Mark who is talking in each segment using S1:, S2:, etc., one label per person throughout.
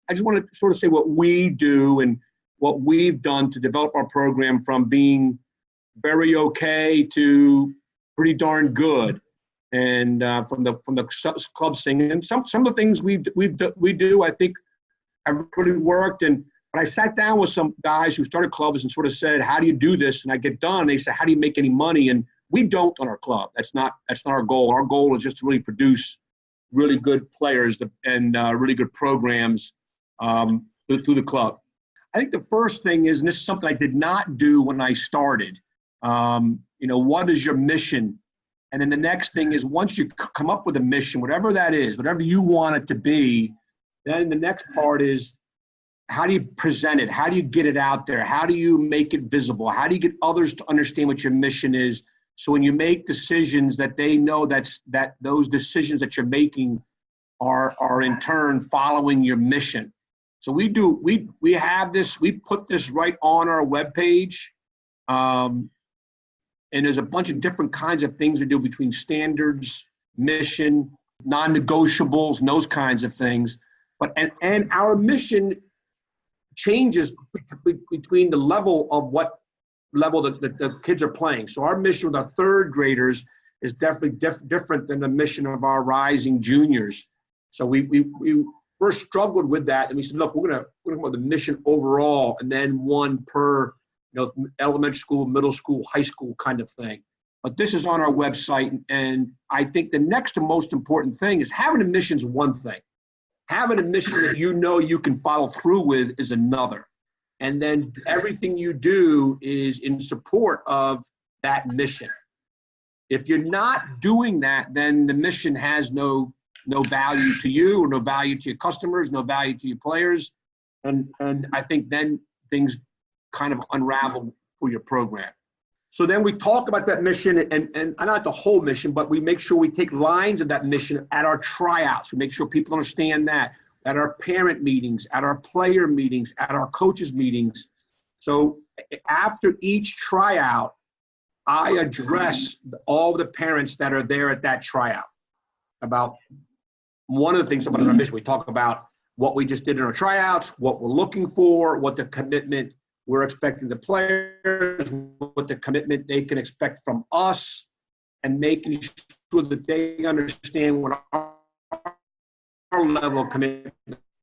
S1: I just want to sort of say what we do and what we've done to develop our program from being very okay to pretty darn good. And from the club singing, and some of the things we do, I think have really worked. And when I sat down with some guys who started clubs and sort of said, "How do you do this?" and I get done, they say, "How do you make any money?" And we don't on our club. That's not our goal. Our goal is just to really produce really good players and really good programs through the club. I think the first thing is, and this is something I did not do when I started. What is your mission? And then the next thing is, once you come up with a mission, whatever that is, whatever you want it to be, then the next part is, how do you present it? How do you get it out there? How do you make it visible? How do you get others to understand what your mission is? So when you make decisions, that they know that those decisions that you're making are in turn following your mission. So we have this, we put this right on our webpage. And there's a bunch of different kinds of things we do between standards, mission, non-negotiables, and those kinds of things. But and our mission changes between the level of what level the kids are playing. So our mission with our third graders is definitely different than the mission of our rising juniors. So we first struggled with that, and we said, look, we're gonna come up with the mission overall, and then one per elementary school, middle school, high school kind of thing. But this is on our website, and I think the next to most important thing is having a mission is one thing. Having a mission that you can follow through with is another. And then everything you do is in support of that mission. If you're not doing that, then the mission has no value to you, or no value to your customers, no value to your players. And I think then things kind of unravel for your program. So then we talk about that mission, and not the whole mission, but we make sure we take lines of that mission at our tryouts. We make sure people understand that at our parent meetings, at our player meetings, at our coaches meetings. So after each tryout, I address all the parents that are there at that tryout about one of the things about our mission. We talk about what we just did in our tryouts, what we're looking for, what the commitment we're expecting the players, what the commitment they can expect from us, and making sure that they understand what our level of commitment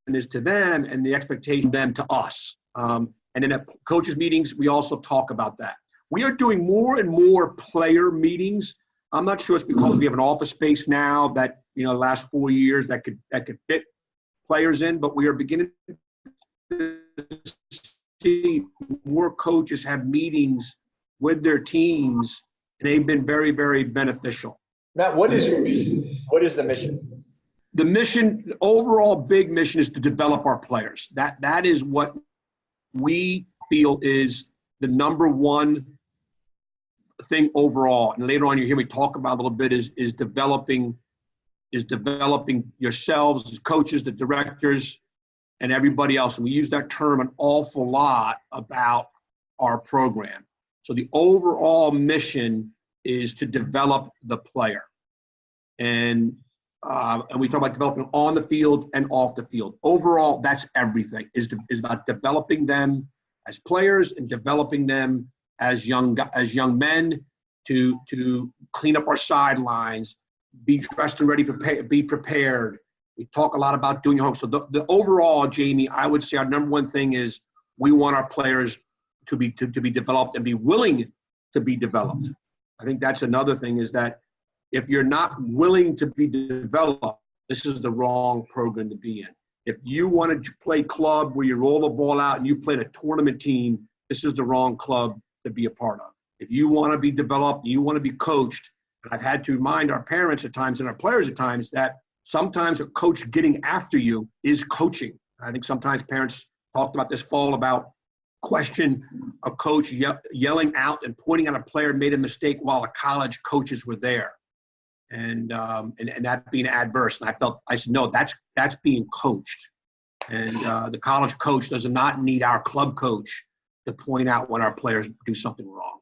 S1: is to them and the expectation of them to us. And then at coaches meetings, we also talk about that. We are doing more and more player meetings. I'm not sure it's because we have an office space now that, the last 4 years that could fit players in, but we are beginning to see more coaches have meetings with their teams, and they've been very, very beneficial.
S2: Matt, what is your mission? What is the mission?
S1: The mission, the overall big mission, is to develop our players. That is what we feel is the number one thing overall. And later on, you hear me talk about a little bit is developing yourselves as coaches, the directors, and everybody else. And we use that term an awful lot about our program. So the overall mission is to develop the player. And we talk about developing on the field and off the field. Overall, that's everything, is about developing them as players and developing them as young men to clean up our sidelines, be dressed and ready, be prepared. We talk a lot about doing your homework. So the overall, Jamie, I would say our number one thing is we want our players to be developed and be willing to be developed. I think that's another thing, is that if you're not willing to be developed, this is the wrong program to be in. If you want to play club where you roll the ball out and you play a tournament team, this is the wrong club to be a part of. If you want to be developed, you want to be coached, and I've had to remind our parents at times and our players at times that sometimes a coach getting after you is coaching. I think sometimes parents talked about this fall about question a coach yelling out and pointing out a player made a mistake while the college coaches were there, and that being adverse. And I said, no, that's being coached, and the college coach does not need our club coach to point out when our players do something wrong.